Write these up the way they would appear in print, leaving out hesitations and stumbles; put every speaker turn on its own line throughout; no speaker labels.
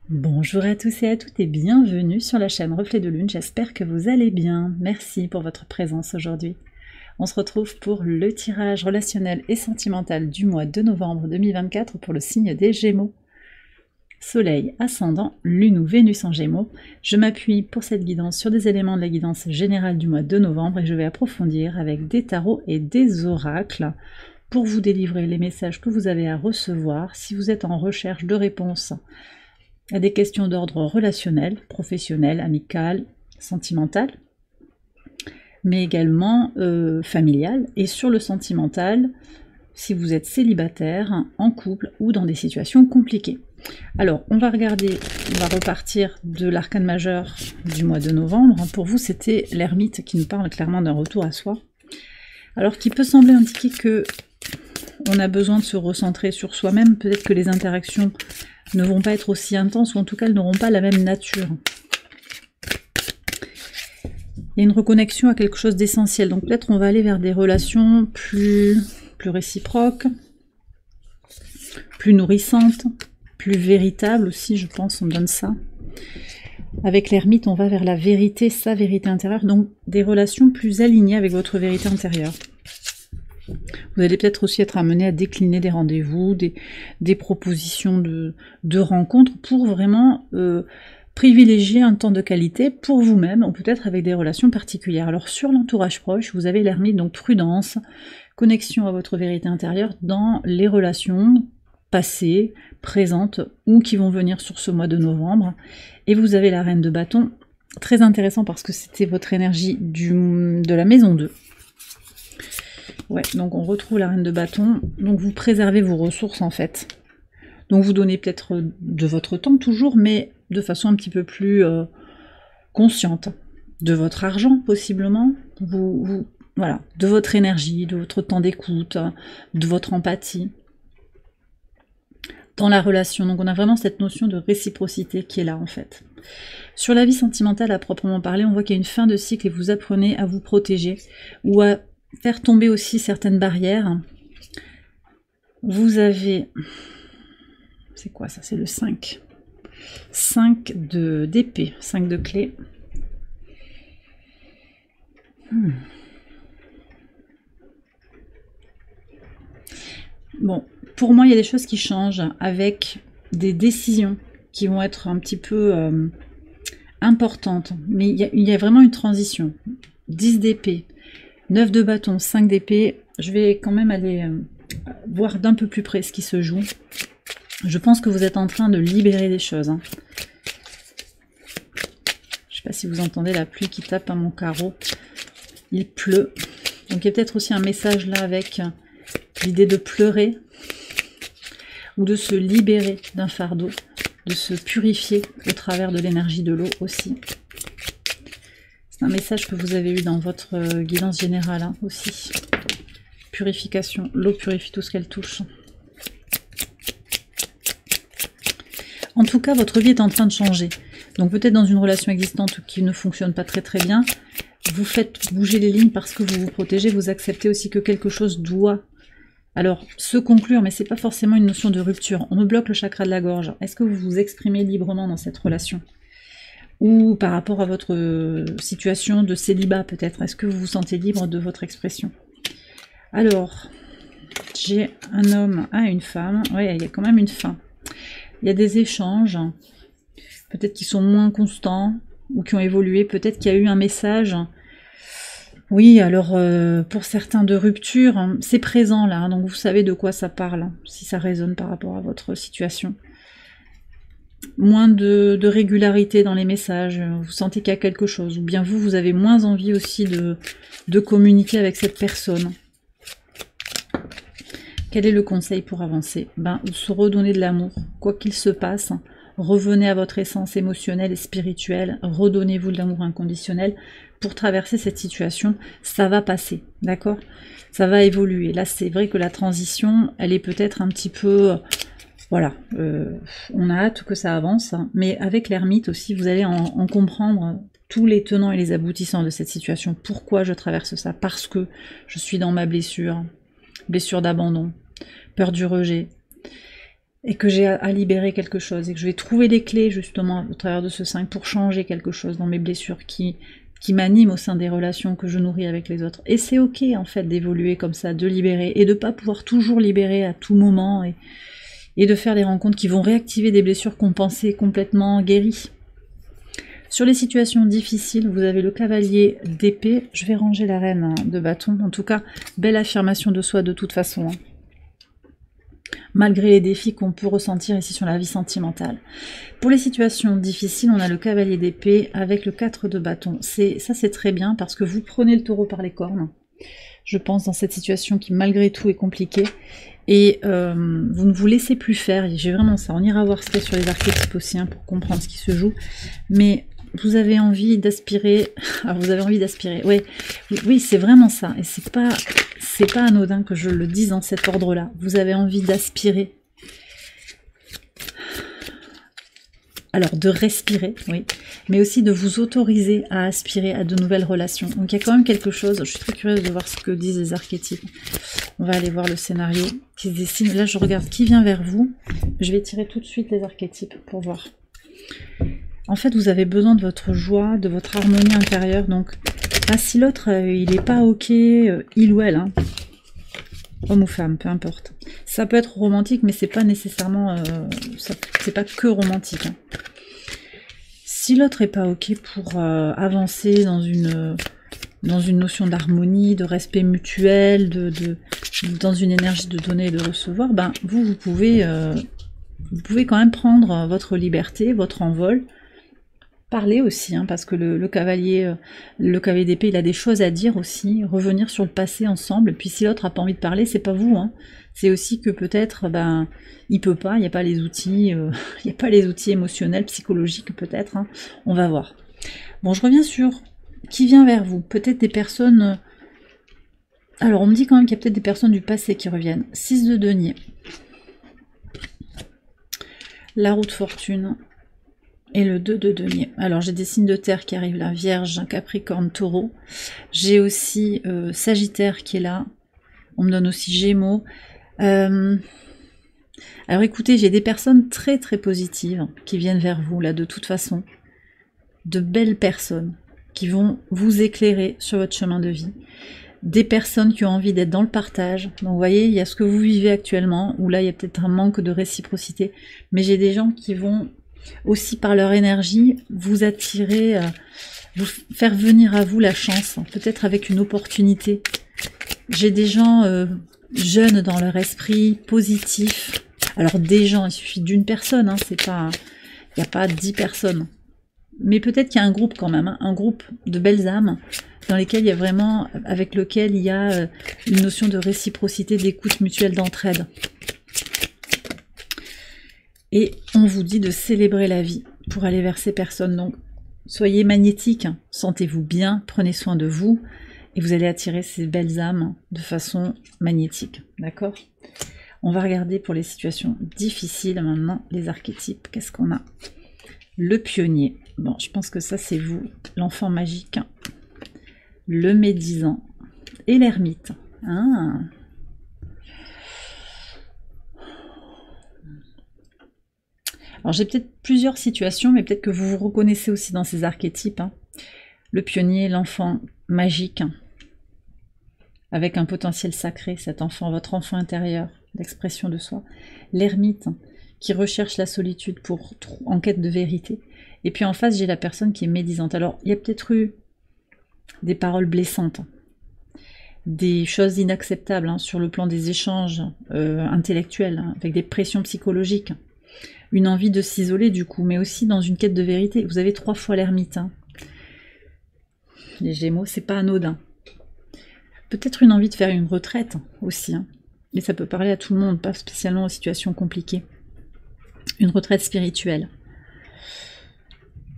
Bonjour à tous et à toutes et bienvenue sur la chaîne Reflet de Lune, j'espère que vous allez bien. Merci pour votre présence aujourd'hui. On se retrouve pour le tirage relationnel et sentimental du mois de novembre 2024 pour le signe des Gémeaux. Soleil, ascendant, Lune ou Vénus en Gémeaux. Je m'appuie pour cette guidance sur des éléments de la guidance générale du mois de novembre et je vais approfondir avec des tarots et des oracles pour vous délivrer les messages que vous avez à recevoir si vous êtes en recherche de réponses à des questions d'ordre relationnel, professionnel, amical, sentimental, mais également familial. Et sur le sentimental, si vous êtes célibataire, en couple ou dans des situations compliquées. Alors, on va repartir de l'arcane majeur du mois de novembre. Pour vous, c'était l'ermite qui nous parle clairement d'un retour à soi. Alors, qui peut sembler indiquer que on a besoin de se recentrer sur soi-même, peut-être que les interactions ne vont pas être aussi intenses, ou en tout cas, elles n'auront pas la même nature. Il y a une reconnexion à quelque chose d'essentiel, donc peut-être on va aller vers des relations plus réciproques, plus nourrissantes, plus véritables aussi, je pense, on donne ça. Avec l'ermite, on va vers la vérité, sa vérité intérieure, donc des relations plus alignées avec votre vérité intérieure. Vous allez peut-être aussi être amené à décliner des rendez-vous, des propositions de rencontres pour vraiment privilégier un temps de qualité pour vous-même, ou peut-être avec des relations particulières. Alors sur l'entourage proche, vous avez l'ermite, donc prudence, connexion à votre vérité intérieure dans les relations passées, présentes ou qui vont venir sur ce mois de novembre. Et vous avez la reine de bâton, très intéressant parce que c'était votre énergie de la maison 2. Ouais, donc on retrouve la reine de bâton, donc vous préservez vos ressources en fait. Donc vous donnez peut-être de votre temps toujours, mais de façon un petit peu plus consciente. De votre argent possiblement, voilà, de votre énergie, de votre temps d'écoute, de votre empathie. Dans la relation, donc on a vraiment cette notion de réciprocité qui est là en fait. Sur la vie sentimentale à proprement parler, on voit qu'il y a une fin de cycle et vous apprenez à vous protéger ou à faire tomber aussi certaines barrières. Vous avez... C'est quoi ça? C'est le 5. 5 d'épée, 5 de clé. Bon, pour moi, il y a des choses qui changent avec des décisions qui vont être un petit peu importantes. Mais il y a vraiment une transition. 10 d'épée, 9 de bâton, 5 d'épée. Je vais quand même aller voir d'un peu plus près ce qui se joue. Je pense que vous êtes en train de libérer des choses. Hein. Je ne sais pas si vous entendez la pluie qui tape à mon carreau. Il pleut. Donc il y a peut-être aussi un message là avec l'idée de pleurer ou de se libérer d'un fardeau, de se purifier au travers de l'énergie de l'eau aussi. C'est un message que vous avez eu dans votre guidance générale hein, aussi. Purification. L'eau purifie tout ce qu'elle touche. En tout cas, votre vie est en train de changer. Donc peut-être dans une relation existante qui ne fonctionne pas très très bien, vous faites bouger les lignes parce que vous vous protégez, vous acceptez aussi que quelque chose doit se conclure, mais c'est pas forcément une notion de rupture. On me bloque le chakra de la gorge. Est-ce que vous vous exprimez librement dans cette relation? Ou par rapport à votre situation de célibat peut-être, est-ce que vous vous sentez libre de votre expression? Alors, j'ai un homme à une femme, ouais, il y a quand même une fin. Il y a des échanges, peut-être qui sont moins constants, ou qui ont évolué, peut-être qu'il y a eu un message. Oui, alors pour certains de rupture, hein, c'est présent là, hein, donc vous savez de quoi ça parle, hein, si ça résonne par rapport à votre situation. Moins de régularité dans les messages, vous sentez qu'il y a quelque chose, ou bien vous avez moins envie aussi de communiquer avec cette personne. Quel est le conseil pour avancer? Se redonner de l'amour, quoi qu'il se passe, revenez à votre essence émotionnelle et spirituelle, redonnez-vous de l'amour inconditionnel pour traverser cette situation, ça va passer, d'accord? Ça va évoluer. Là, c'est vrai que la transition, elle est peut-être un petit peu... Voilà, on a hâte que ça avance, mais avec l'ermite aussi, vous allez en comprendre tous les tenants et les aboutissants de cette situation. Pourquoi je traverse ça? Parce que je suis dans ma blessure d'abandon, peur du rejet. et que j'ai à libérer quelque chose, et que je vais trouver les clés justement au travers de ce 5 pour changer quelque chose dans mes blessures qui m'animent au sein des relations que je nourris avec les autres. Et c'est ok en fait d'évoluer comme ça, de libérer, et de pas pouvoir toujours libérer à tout moment, et de faire des rencontres qui vont réactiver des blessures qu'on pensait complètement guéries. Sur les situations difficiles, vous avez le cavalier d'épée. Je vais ranger la reine de bâton. En tout cas, belle affirmation de soi de toute façon. Malgré les défis qu'on peut ressentir ici sur la vie sentimentale. Pour les situations difficiles, on a le cavalier d'épée avec le 4 de bâton. Ça c'est très bien parce que vous prenez le taureau par les cornes. Je pense dans cette situation qui malgré tout est compliquée. Et vous ne vous laissez plus faire. J'ai vraiment ça. On ira voir ce qu'il y a sur les archétypes aussi pour comprendre ce qui se joue. Mais vous avez envie d'aspirer. Alors vous avez envie d'aspirer. Oui, c'est vraiment ça. Et c'est pas anodin que je le dise dans cet ordre-là. Vous avez envie d'aspirer. Alors de respirer, oui, mais aussi de vous autoriser à aspirer à de nouvelles relations. Donc il y a quand même quelque chose, je suis très curieuse de voir ce que disent les archétypes. On va aller voir le scénario qui se dessine. Là je regarde qui vient vers vous. Je vais tirer tout de suite les archétypes pour voir. En fait vous avez besoin de votre joie, de votre harmonie intérieure. Donc si l'autre il n'est pas ok, il ou elle, homme ou femme, peu importe. Ça peut être romantique, mais c'est pas nécessairement, c'est pas que romantique. Si l'autre est pas ok pour avancer dans une notion d'harmonie, de respect mutuel, dans une énergie de donner et de recevoir, ben vous pouvez quand même prendre votre liberté, votre envol. Parler aussi, parce que le cavalier d'épée, il a des choses à dire aussi, revenir sur le passé ensemble, et puis si l'autre a pas envie de parler, c'est pas vous, c'est aussi que peut-être, il peut pas, il n'y a pas les outils, il n'y a pas les outils émotionnels, psychologiques peut-être, on va voir. Bon, je reviens sur qui vient vers vous, peut-être des personnes, alors on me dit quand même qu'il y a peut-être des personnes du passé qui reviennent. 6 de denier, la roue de fortune, et le 2 de denier. Alors j'ai des signes de terre qui arrivent là, Vierge, Capricorne, Taureau. J'ai aussi Sagittaire qui est là. On me donne aussi Gémeaux. Alors écoutez, j'ai des personnes très très positives qui viennent vers vous là de toute façon. De belles personnes qui vont vous éclairer sur votre chemin de vie. Des personnes qui ont envie d'être dans le partage. Donc vous voyez, il y a ce que vous vivez actuellement, où là il y a peut-être un manque de réciprocité. Mais j'ai des gens qui vont aussi par leur énergie, vous attirer, vous faire venir à vous la chance, peut-être avec une opportunité. J'ai des gens jeunes dans leur esprit, positifs. Alors des gens, il suffit d'une personne, c'est pas, il n'y a pas 10 personnes. Mais peut-être qu'il y a un groupe quand même, un groupe de belles âmes, dans lesquelles il y a vraiment, avec lequel il y a une notion de réciprocité, d'écoute mutuelle, d'entraide. Et on vous dit de célébrer la vie pour aller vers ces personnes. Donc, soyez magnétiques, sentez-vous bien, prenez soin de vous, et vous allez attirer ces belles âmes de façon magnétique. D'accord? On va regarder pour les situations difficiles maintenant, les archétypes. Qu'est-ce qu'on a? Le pionnier. Bon, je pense que ça c'est vous, l'enfant magique, le médisant et l'ermite. Alors j'ai peut-être plusieurs situations, mais peut-être que vous vous reconnaissez aussi dans ces archétypes. Le pionnier, l'enfant magique, avec un potentiel sacré, cet enfant, votre enfant intérieur, l'expression de soi. L'ermite, qui recherche la solitude en quête de vérité. Et puis en face, j'ai la personne qui est médisante. Alors, il y a peut-être eu des paroles blessantes, des choses inacceptables sur le plan des échanges intellectuels, avec des pressions psychologiques. Une envie de s'isoler du coup, mais aussi dans une quête de vérité. Vous avez 3 fois l'ermite. Les Gémeaux, c'est pas anodin. Peut-être une envie de faire une retraite aussi. Mais ça peut parler à tout le monde, pas spécialement aux situations compliquées. Une retraite spirituelle.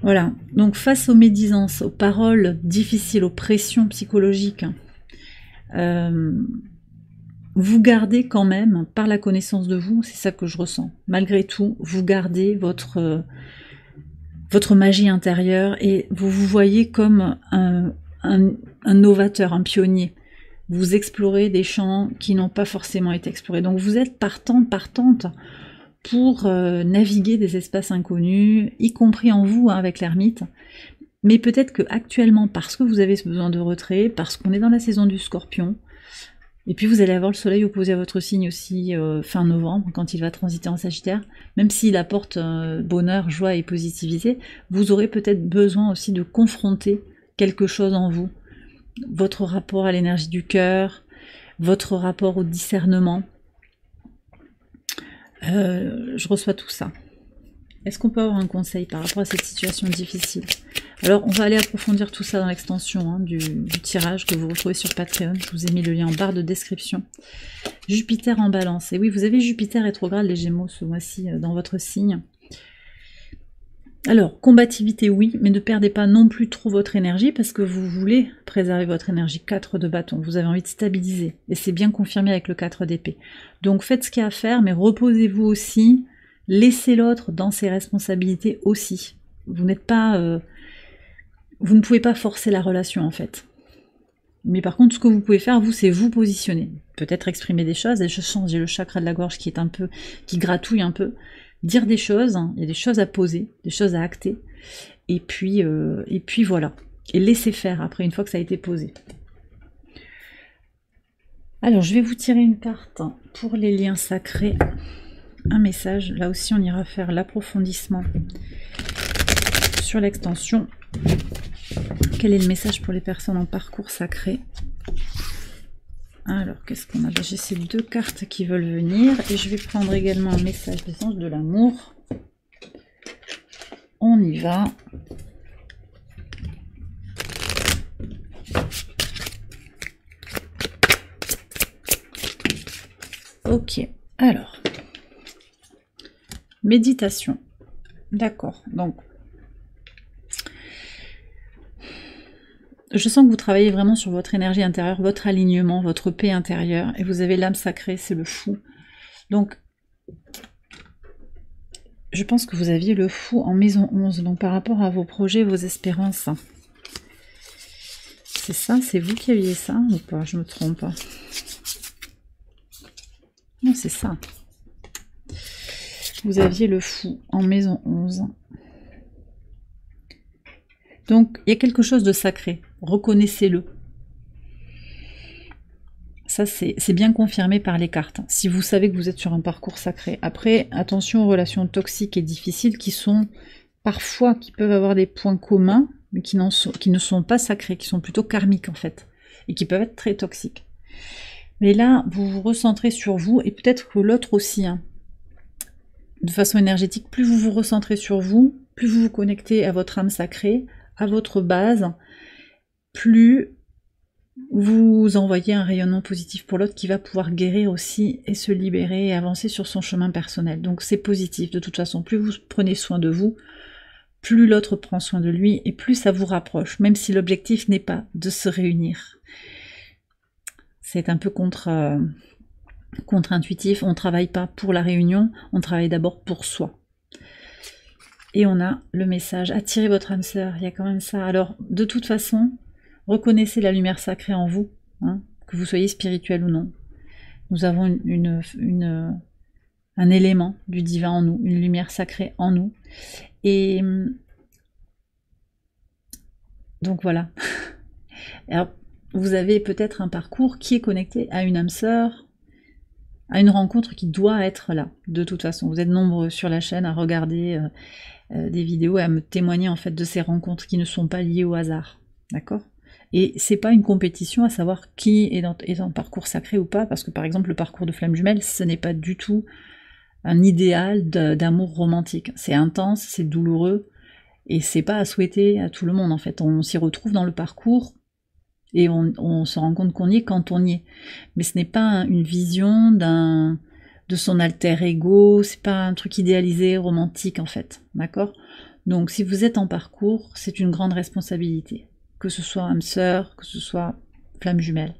Voilà. Donc face aux médisances, aux paroles difficiles, aux pressions psychologiques, vous gardez quand même, par la connaissance de vous, c'est ça que je ressens, malgré tout, vous gardez votre magie intérieure et vous vous voyez comme un novateur, un pionnier. Vous explorez des champs qui n'ont pas forcément été explorés. Donc vous êtes partante pour naviguer des espaces inconnus, y compris en vous, hein, avec l'ermite. Mais peut-être que actuellement, parce que vous avez ce besoin de retrait, parce qu'on est dans la saison du Scorpion, et puis vous allez avoir le soleil opposé à votre signe aussi fin novembre, quand il va transiter en Sagittaire, même s'il apporte bonheur, joie et positivité, vous aurez peut-être besoin aussi de confronter quelque chose en vous. Votre rapport à l'énergie du cœur, votre rapport au discernement. Je reçois tout ça. Est-ce qu'on peut avoir un conseil par rapport à cette situation difficile? Alors, on va aller approfondir tout ça dans l'extension hein, du tirage que vous retrouvez sur Patreon. Je vous ai mis le lien en barre de description. Jupiter en Balance. Et oui, vous avez Jupiter rétrograde, les Gémeaux, ce mois-ci, dans votre signe. Alors, combativité, oui, mais ne perdez pas non plus trop votre énergie parce que vous voulez préserver votre énergie. 4 de bâton, vous avez envie de stabiliser. Et c'est bien confirmé avec le 4 d'épée. Donc, faites ce qu'il y a à faire, mais reposez-vous aussi. Laissez l'autre dans ses responsabilités aussi. Vous n'êtes pas... vous ne pouvez pas forcer la relation, en fait. Mais par contre, ce que vous pouvez faire, vous, c'est vous positionner. Peut-être exprimer des choses. Et je sens, j'ai le chakra de la gorge qui est un peu... qui gratouille un peu. Dire des choses, hein. Il y a des choses à poser, des choses à acter. Et puis voilà. Et laisser faire, après, une fois que ça a été posé. Alors, je vais vous tirer une carte pour les liens sacrés. Un message, là aussi on ira faire l'approfondissement sur l'extension. Quel est le message pour les personnes en parcours sacré? Alors, qu'est-ce qu'on a? J'ai ces 2 cartes qui veulent venir, et je vais prendre également un message des anges de l'amour. On y va. Ok, alors... Méditation. D'accord. Donc, je sens que vous travaillez vraiment sur votre énergie intérieure, votre alignement, votre paix intérieure. Et vous avez l'âme sacrée, c'est le fou. Donc, je pense que vous aviez le fou en maison 11. Donc, par rapport à vos projets, vos espérances. C'est ça? C'est vous qui aviez ça ou pas? Je me trompe pas. Non, c'est ça. Vous aviez le fou en maison 11. Donc, il y a quelque chose de sacré. Reconnaissez-le. Ça, c'est bien confirmé par les cartes. Si vous savez que vous êtes sur un parcours sacré. Après, attention aux relations toxiques et difficiles qui sont parfois, qui peuvent avoir des points communs, mais qui ne sont pas sacrés, qui sont plutôt karmiques en fait. Et qui peuvent être très toxiques. Mais là, vous vous recentrez sur vous, et peut-être que l'autre aussi, hein. De façon énergétique, plus vous vous recentrez sur vous, plus vous vous connectez à votre âme sacrée, à votre base, plus vous envoyez un rayonnement positif pour l'autre qui va pouvoir guérir aussi et se libérer et avancer sur son chemin personnel. Donc c'est positif de toute façon. Plus vous prenez soin de vous, plus l'autre prend soin de lui et plus ça vous rapproche, même si l'objectif n'est pas de se réunir. C'est un peu contre-intuitif, on ne travaille pas pour la réunion, on travaille d'abord pour soi. Et on a le message, attirez votre âme sœur, il y a quand même ça. Alors, de toute façon, reconnaissez la lumière sacrée en vous, hein, que vous soyez spirituel ou non. Nous avons un élément du divin en nous, une lumière sacrée en nous. Et donc voilà. Alors, vous avez peut-être un parcours qui est connecté à une âme sœur, à une rencontre qui doit être là, de toute façon. Vous êtes nombreux sur la chaîne à regarder des vidéos et à me témoigner en fait de ces rencontres qui ne sont pas liées au hasard, d'accord? Et c'est pas une compétition à savoir qui est dans parcours sacré ou pas, parce que par exemple le parcours de flamme jumelle, ce n'est pas du tout un idéal d'amour romantique. C'est intense, c'est douloureux, et c'est pas à souhaiter à tout le monde en fait. On s'y retrouve dans le parcours, et on se rend compte qu'on y est quand on y est. Mais ce n'est pas une vision de son alter ego, c'est pas un truc idéalisé, romantique en fait, d'accord? Donc si vous êtes en parcours, c'est une grande responsabilité, que ce soit âme sœur, que ce soit flamme jumelle.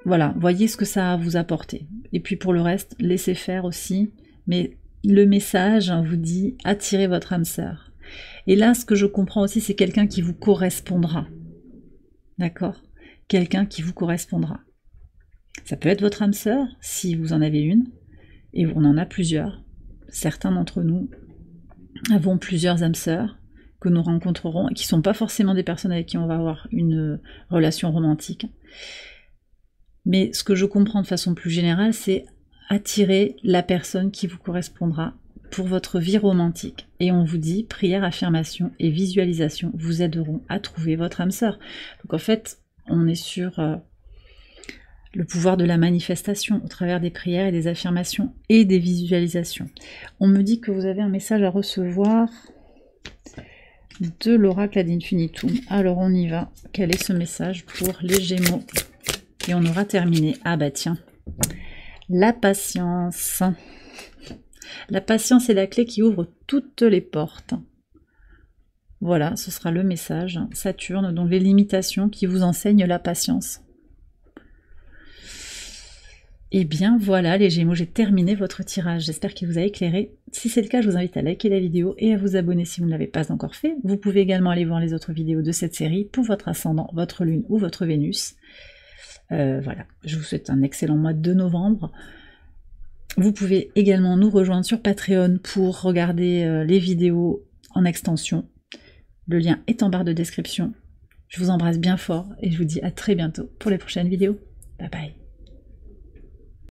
Voilà, voyez ce que ça a à vous apporter. Et puis pour le reste, laissez faire aussi, mais le message vous dit, attirez votre âme sœur. Et là, ce que je comprends aussi, c'est quelqu'un qui vous correspondra. D'accord? Quelqu'un qui vous correspondra. Ça peut être votre âme sœur, si vous en avez une, et on en a plusieurs. Certains d'entre nous avons plusieurs âmes sœurs que nous rencontrerons et qui ne sont pas forcément des personnes avec qui on va avoir une relation romantique. Mais ce que je comprends de façon plus générale, c'est attirer la personne qui vous correspondra pour votre vie romantique. Et on vous dit, prière, affirmation et visualisation vous aideront à trouver votre âme sœur. Donc en fait, on est sur le pouvoir de la manifestation au travers des prières et des affirmations et des visualisations. On me dit que vous avez un message à recevoir de l'oracle ad infinitum. Alors on y va. Quel est ce message pour les Gémeaux? Et on aura terminé. Ah bah tiens, la patience. La patience est la clé qui ouvre toutes les portes. Voilà, ce sera le message. Saturne, donc les limitations qui vous enseignent la patience. Et bien voilà les Gémeaux, j'ai terminé votre tirage. J'espère qu'il vous a éclairé. Si c'est le cas, je vous invite à liker la vidéo et à vous abonner si vous ne l'avez pas encore fait. Vous pouvez également aller voir les autres vidéos de cette série pour votre ascendant, votre lune ou votre Vénus. Voilà, je vous souhaite un excellent mois de novembre. Vous pouvez également nous rejoindre sur Patreon pour regarder les vidéos en extension. Le lien est en barre de description. Je vous embrasse bien fort et je vous dis à très bientôt pour les prochaines vidéos. Bye bye.